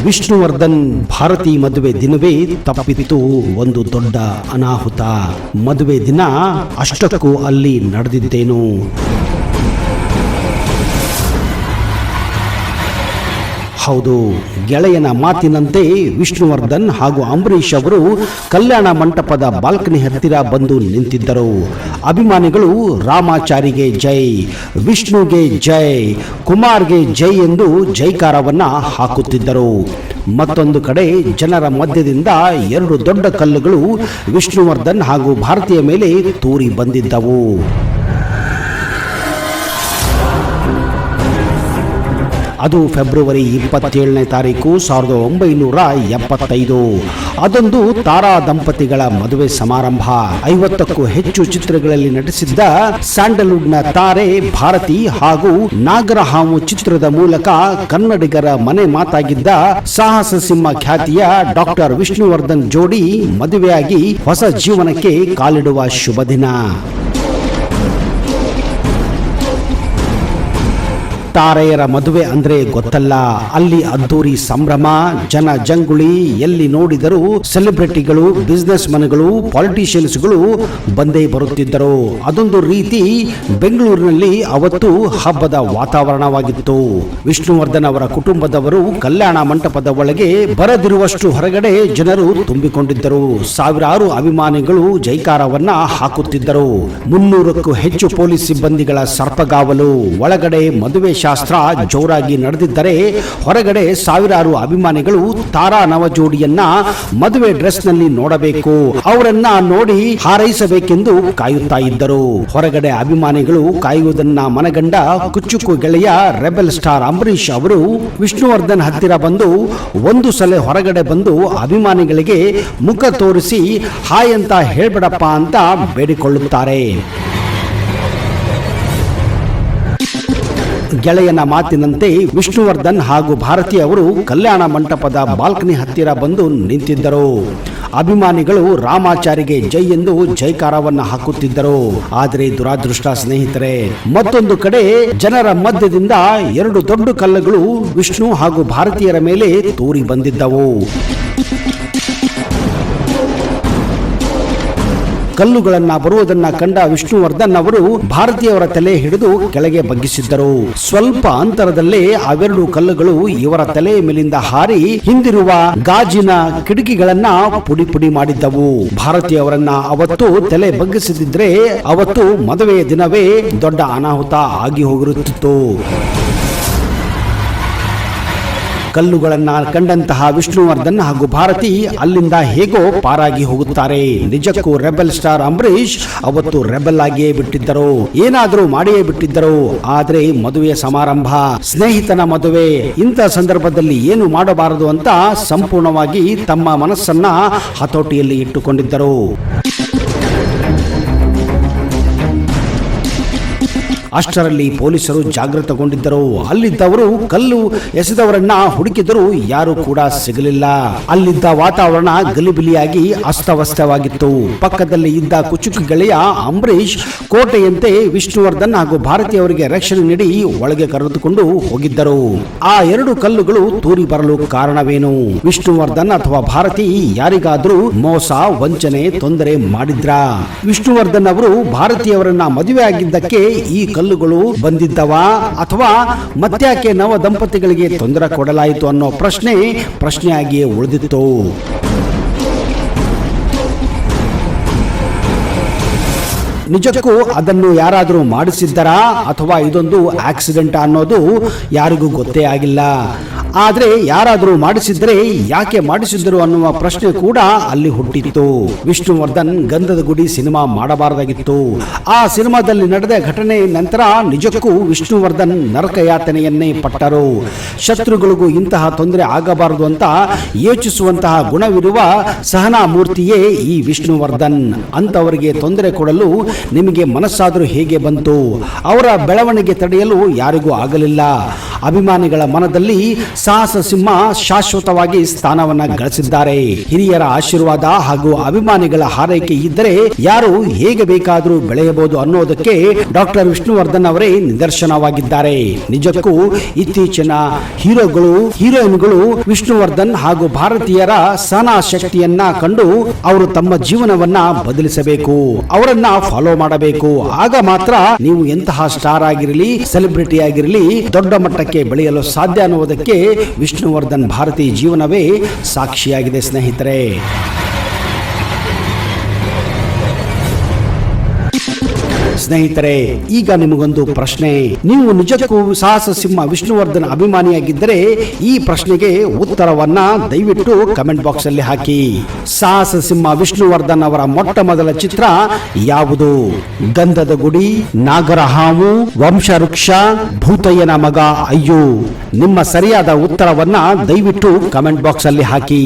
ವಿಷ್ಣುವರ್ಧನ್ ಭಾರತಿ ಮದುವೆ ದಿನವೇ ತಪ್ಪಿತ್ತು ಒಂದು ದೊಡ್ಡ ಅನಾಹುತ. ಮದುವೆ ದಿನ ಅಷ್ಟಕ್ಕೂ ಅಲ್ಲಿ ನಡೆದಿದ್ದೇನು? ಹೌದು, ಗೆಳೆಯನ ಮಾತಿನಂತೆ ವಿಷ್ಣುವರ್ಧನ್ ಹಾಗೂ ಅಂಬರೀಷ್ ಅವರು ಕಲ್ಯಾಣ ಮಂಟಪದ ಬಾಲ್ಕನಿ ಹತ್ತಿರ ಬಂದು ನಿಂತಿದ್ದರು. ಅಭಿಮಾನಿಗಳು ರಾಮಾಚಾರಿಗೆ ಜೈ, ವಿಷ್ಣುಗೆ ಜೈ, ಕುಮಾರ್ಗೆ ಜೈ ಎಂದು ಜೈಕಾರವನ್ನ ಹಾಕುತ್ತಿದ್ದರು. ಮತ್ತೊಂದು ಕಡೆ ಜನರ ಮಧ್ಯದಿಂದ ಎರಡು ದೊಡ್ಡ ಕಲ್ಲುಗಳು ವಿಷ್ಣುವರ್ಧನ್ ಹಾಗೂ ಭಾರತೀಯ ಮೇಲೆ ತೂರಿ ಬಂದಿದ್ದವು. ಅದು ಫೆಬ್ರವರಿ 27ನೇ ತಾರೀಕು 1975. ಅದೊಂದು ತಾರಾ ದಂಪತಿಗಳ ಮದುವೆ ಸಮಾರಂಭ. 50ಕ್ಕೂ ಹೆಚ್ಚು ಚಿತ್ರಗಳಲ್ಲಿ ನಟಿಸಿದ್ದ ಸ್ಯಾಂಡಲ್ವುಡ್ನ ತಾರೆ ಭಾರತಿ ಹಾಗೂ ನಾಗರಹಾವು ಚಿತ್ರದ ಮೂಲಕ ಕನ್ನಡಿಗರ ಮನೆ ಮಾತಾಗಿದ್ದ ಸಾಹಸ ಸಿಂಹ ಖ್ಯಾತಿಯ ಡಾಕ್ಟರ್ ವಿಷ್ಣುವರ್ಧನ್ ಜೋಡಿ ಮದುವೆಯಾಗಿ ಹೊಸ ಜೀವನಕ್ಕೆ ಕಾಲಿಡುವ ಶುಭ ದಿನ. ತಾರೆಯರ ಮದುವೆ ಅಂದ್ರೆ ಗೊತ್ತಲ್ಲ, ಅಲ್ಲಿ ಅದ್ದೂರಿ ಸಂಭ್ರಮ, ಜನ ಜಂಗುಳಿ, ಎಲ್ಲಿ ನೋಡಿದರೂ ಸೆಲೆಬ್ರಿಟಿಗಳು, ಬಿಸಿನೆಸ್ ಮನ್ಗಳು, ಪಾಲಿಟಿಷಿಯನ್ಸ್ಗಳು ಬಂದೇ ಬರುತ್ತಿದ್ದರು. ಅದೊಂದು ರೀತಿ ಬೆಂಗಳೂರಿನಲ್ಲಿ ಅವತ್ತು ಹಬ್ಬದ ವಾತಾವರಣವಾಗಿತ್ತು. ವಿಷ್ಣುವರ್ಧನ್ ಅವರ ಕುಟುಂಬದವರು ಕಲ್ಯಾಣ ಮಂಟಪದ ಒಳಗೆ ಬರದಿರುವಷ್ಟು ಹೊರಗಡೆ ಜನರು ತುಂಬಿಕೊಂಡಿದ್ದರು. ಸಾವಿರಾರು ಅಭಿಮಾನಿಗಳು ಜೈಕಾರವನ್ನ ಹಾಕುತ್ತಿದ್ದರು. 300ಕ್ಕೂ ಹೆಚ್ಚು ಪೊಲೀಸ್ ಸಿಬ್ಬಂದಿಗಳ ಸರ್ಪಗಾವಲು. ಒಳಗಡೆ ಮದುವೆ ಶಾಸ್ತ್ರ ಜೋರಾಗಿ ನಡೆದಿದ್ದರೆ ಹೊರಗಡೆ ಸಾವಿರಾರು ಅಭಿಮಾನಿಗಳು ತಾರಾ ನವ ಜೋಡಿಯನ್ನ ಮದುವೆ ಡ್ರೆಸ್ ನಲ್ಲಿ ನೋಡಬೇಕು, ಅವರನ್ನ ನೋಡಿ ಹಾರೈಸಬೇಕೆಂದು ಕಾಯುತ್ತಾ ಇದ್ದರು. ಹೊರಗಡೆ ಅಭಿಮಾನಿಗಳು ಕಾಯುವುದನ್ನ ಮನಗಂಡ ಕುಚ್ಚುಕು ಗೆಳೆಯ ರೆಬೆಲ್ ಸ್ಟಾರ್ ಅಂಬರೀಷ್ ಅವರು ವಿಷ್ಣುವರ್ಧನ್ ಹತ್ತಿರ ಬಂದು ಒಂದು ಸಲ ಹೊರಗಡೆ ಬಂದು ಅಭಿಮಾನಿಗಳಿಗೆ ಮುಖ ತೋರಿಸಿ ಹಾಯ್ ಅಂತ ಹೇಳ್ಬಿಡಪ್ಪ ಅಂತ ಬೇಡಿಕೊಳ್ಳುತ್ತಾರೆ. ಗೆಳೆಯನ ಮಾತಿನಂತೆ ವಿಷ್ಣುವರ್ಧನ್ ಹಾಗೂ ಭಾರತಿ ಅವರು ಕಲ್ಯಾಣ ಮಂಟಪದ ಬಾಲ್ಕನಿ ಹತ್ತಿರ ಬಂದು ನಿಂತಿದ್ದರು. ಅಭಿಮಾನಿಗಳು ರಾಮಾಚಾರಿಗೆ ಜೈ ಎಂದು ಜೈಕಾರವನ್ನ ಹಾಕುತ್ತಿದ್ದರು. ಆದರೆ ದುರಾದೃಷ್ಟ ಸ್ನೇಹಿತರೆ, ಮತ್ತೊಂದು ಕಡೆ ಜನರ ಮಧ್ಯದಿಂದ ಎರಡು ದೊಡ್ಡ ಕಲ್ಲುಗಳು ವಿಷ್ಣು ಹಾಗೂ ಭಾರತೀಯರ ಮೇಲೆ ತೂರಿ ಬಂದಿದ್ದವು. ಕಲ್ಲುಗಳನ್ನ ಬರುವುದನ್ನ ಕಂಡ ವಿಷ್ಣುವರ್ಧನ್ ಅವರು ಭಾರತೀಯವರ ತಲೆ ಹಿಡಿದು ಕೆಳಗೆ ಬಗ್ಗಿಸಿದ್ದರು. ಸ್ವಲ್ಪ ಅಂತರದಲ್ಲೇ ಅವೆರಡು ಕಲ್ಲುಗಳು ಇವರ ತಲೆ ಮೇಲಿಂದ ಹಾರಿ ಹಿಂದಿರುವ ಗಾಜಿನ ಕಿಟಕಿಗಳನ್ನ ಪುಡಿ ಪುಡಿ ಮಾಡಿದ್ದವು. ಭಾರತೀಯವರನ್ನ ಅವತ್ತು ತಲೆ ಬಗ್ಗಿಸಿದ್ರೆ ಅವತ್ತು ಮದುವೆಯ ದಿನವೇ ದೊಡ್ಡ ಅನಾಹುತ ಆಗಿ ಹೋಗಿರುತ್ತಿತ್ತು. ಕಲ್ಲುಗಳನ್ನ ಕಂಡಂತಹ ವಿಷ್ಣುವರ್ಧನ್ ಹಾಗೂ ಭಾರತಿ ಅಲ್ಲಿಂದ ಹೇಗೋ ಪಾರಾಗಿ ಹೋಗುತ್ತಾರೆ. ನಿಜಕ್ಕೂ ರೆಬೆಲ್ ಸ್ಟಾರ್ ಅಂಬರೀಷ್ ಅವತ್ತು ರೆಬೆಲ್ ಆಗಿಯೇ ಬಿಟ್ಟಿದ್ದರು, ಏನಾದರೂ ಮಾಡಿಯೇ ಬಿಟ್ಟಿದ್ದರು. ಆದ್ರೆ ಮದುವೆಯ ಸಮಾರಂಭ, ಸ್ನೇಹಿತನ ಮದುವೆ, ಇಂಥ ಸಂದರ್ಭದಲ್ಲಿ ಏನು ಮಾಡಬಾರದು ಅಂತ ಸಂಪೂರ್ಣವಾಗಿ ತಮ್ಮ ಮನಸ್ಸನ್ನ ಹತೋಟಿಯಲ್ಲಿ ಇಟ್ಟುಕೊಂಡಿದ್ದರು. ಅಷ್ಟರಲ್ಲಿ ಪೊಲೀಸರು ಜಾಗೃತಗೊಂಡಿದ್ದರು. ಅಲ್ಲಿದ್ದವರು ಕಲ್ಲು ಎಸೆದವರನ್ನ ಹುಡುಕಿದರೂ ಯಾರು ಕೂಡ ಸಿಗಲಿಲ್ಲ. ಅಲ್ಲಿದ್ದ ವಾತಾವರಣ ಗಲಿಬಿಲಿಯಾಗಿ ಅಸ್ತವ್ಯಸ್ತವಾಗಿತ್ತು. ಪಕ್ಕದಲ್ಲಿ ಇದ್ದ ಕುಚುಕು ಗೆಳೆಯ ಅಂಬರೀಷ್ ಕೋಟೆಯಂತೆ ವಿಷ್ಣುವರ್ಧನ್ ಹಾಗೂ ಭಾರತೀಯವರಿಗೆ ರಕ್ಷಣೆ ನೀಡಿ ಒಳಗೆ ಕರೆದುಕೊಂಡು ಹೋಗಿದ್ದರು. ಆ ಎರಡು ಕಲ್ಲುಗಳು ತೂರಿ ಬರಲು ಕಾರಣವೇನು? ವಿಷ್ಣುವರ್ಧನ್ ಅಥವಾ ಭಾರತಿ ಯಾರಿಗಾದ್ರೂ ಮೋಸ, ವಂಚನೆ, ತೊಂದರೆ ಮಾಡಿದ್ರ? ವಿಷ್ಣುವರ್ಧನ್ ಅವರು ಭಾರತೀಯವರನ್ನ ಮದುವೆ ಆಗಿದ್ದಕ್ಕೆ ಈ ಕಲ್ಲುಗಳು ಬಂದಿದ್ದವಾ ಅಥವಾ ಮತ್ತ್ಯಾಕೆ ನವ ದಂಪತಿಗಳಿಗೆ ತೊಂದರೆ ಕೊಡಲಾಯಿತು ಅನ್ನೋ ಪ್ರಶ್ನೆಯಾಗಿಯೇ ಉಳಿದಿತ್ತು. ನಿಜಕ್ಕೂ ಅದನ್ನು ಯಾರಾದರೂ ಮಾಡಿಸಿದ್ದರಾ ಅಥವಾ ಇದೊಂದು ಆಕ್ಸಿಡೆಂಟ್ ಅನ್ನೋದು ಯಾರಿಗೂ ಗೊತ್ತೇ ಆಗಿಲ್ಲ. ಆದರೆ ಯಾರಾದರೂ ಮಾಡಿಸಿದ್ರೆ ಯಾಕೆ ಮಾಡಿಸಿದ್ರು ಅನ್ನುವ ಪ್ರಶ್ನೆ ಕೂಡ ಅಲ್ಲಿ ಹುಟ್ಟಿತ್ತು. ವಿಷ್ಣುವರ್ಧನ್ ಗಂಧದ ಗುಡಿ ಸಿನಿಮಾ ಮಾಡಬಾರದಾಗಿತ್ತು. ಆ ಸಿನಿಮಾದಲ್ಲಿ ನಡೆದ ಘಟನೆ ನಂತರ ನಿಜಕ್ಕೂ ವಿಷ್ಣುವರ್ಧನ್ ನರಕಯಾತನೆಯನ್ನೇ ಪಟ್ಟರು. ಶತ್ರುಗಳಿಗೂ ಇಂತಹ ತೊಂದರೆ ಆಗಬಾರದು ಅಂತ ಯೋಚಿಸುವಂತಹ ಗುಣವಿರುವ ಸಹನಾ ಮೂರ್ತಿಯೇ ಈ ವಿಷ್ಣುವರ್ಧನ್. ಅಂತವರಿಗೆ ತೊಂದರೆ ಕೊಡಲು ನಿಮಗೆ ಮನಸ್ಸಾದರೂ ಹೇಗೆ ಬಂತು? ಅವರ ಬೆಳವಣಿಗೆ ತಡೆಯಲು ಯಾರಿಗೂ ಆಗಲಿಲ್ಲ. ಅಭಿಮಾನಿಗಳ ಮನದಲ್ಲಿ ಸಾಹಸ ಸಿಂಹ ಶಾಶ್ವತವಾಗಿ ಸ್ಥಾನವನ್ನ ಗಳಿಸಿದ್ದಾರೆ. ಹಿರಿಯರ ಆಶೀರ್ವಾದ ಹಾಗೂ ಅಭಿಮಾನಿಗಳ ಹಾರೈಕೆ ಇದ್ದರೆ ಯಾರು ಹೇಗೆ ಬೇಕಾದರೂ ಬೆಳೆಯಬಹುದು ಅನ್ನೋದಕ್ಕೆ ಡಾಕ್ಟರ್ ವಿಷ್ಣುವರ್ಧನ್ ಅವರೇ ನಿದರ್ಶನವಾಗಿದ್ದಾರೆ. ನಿಜಕ್ಕೂ ಇತ್ತೀಚಿನ ಹೀರೋಯಿನ್ಗಳು ವಿಷ್ಣುವರ್ಧನ್ ಹಾಗೂ ಭಾರತೀಯರ ಸಹನಾ ಶಕ್ತಿಯನ್ನ ಕಂಡು ಅವರು ತಮ್ಮ ಜೀವನವನ್ನ ಬದಲಿಸಬೇಕು, ಅವರನ್ನ ಫಾಲೋ ಮಾಡಬೇಕು. ಆಗ ಮಾತ್ರ ನೀವು ಎಂತಹ ಸ್ಟಾರ್ ಆಗಿರಲಿ, ಸೆಲೆಬ್ರಿಟಿ ಆಗಿರಲಿ, ದೊಡ್ಡ ಮಟ್ಟಕ್ಕೆ ಬೆಳೆಯಲು ಸಾಧ್ಯ ಅನ್ನುವುದಕ್ಕೆ ವಿಷ್ಣುವರ್ಧನ್ ಭಾರತಿ ಜೀವನವೇ ಸಾಕ್ಷಿಯಾಗಿದೆ ಸ್ನೇಹಿತರೆ. ಸ್ನೇಹಿತರೆ, ಈಗ ನಿಮಗೊಂದು ಪ್ರಶ್ನೆ. ನೀವು ನಿಜಕ್ಕೂ ಸಾಹಸ ಸಿಂಹ ವಿಷ್ಣುವರ್ಧನ್ ಅಭಿಮಾನಿಯಾಗಿದ್ದರೆ ಈ ಪ್ರಶ್ನೆಗೆ ಉತ್ತರವನ್ನ ದಯವಿಟ್ಟು ಕಮೆಂಟ್ ಬಾಕ್ಸ್ ಅಲ್ಲಿ ಹಾಕಿ. ಸಾಹಸ ಸಿಂಹ ವಿಷ್ಣುವರ್ಧನ್ ಅವರ ಮೊಟ್ಟ ಮೊದಲ ಚಿತ್ರ ಯಾವುದು? ಗಂಧದ ಗುಡಿ, ನಾಗರಹಾವು, ವಂಶವೃಕ್ಷ, ಭೂತಯ್ಯನ ಮಗ ಅಯ್ಯೋ? ನಿಮ್ಮ ಸರಿಯಾದ ಉತ್ತರವನ್ನ ದಯವಿಟ್ಟು ಕಮೆಂಟ್ ಬಾಕ್ಸ್ ಅಲ್ಲಿ ಹಾಕಿ.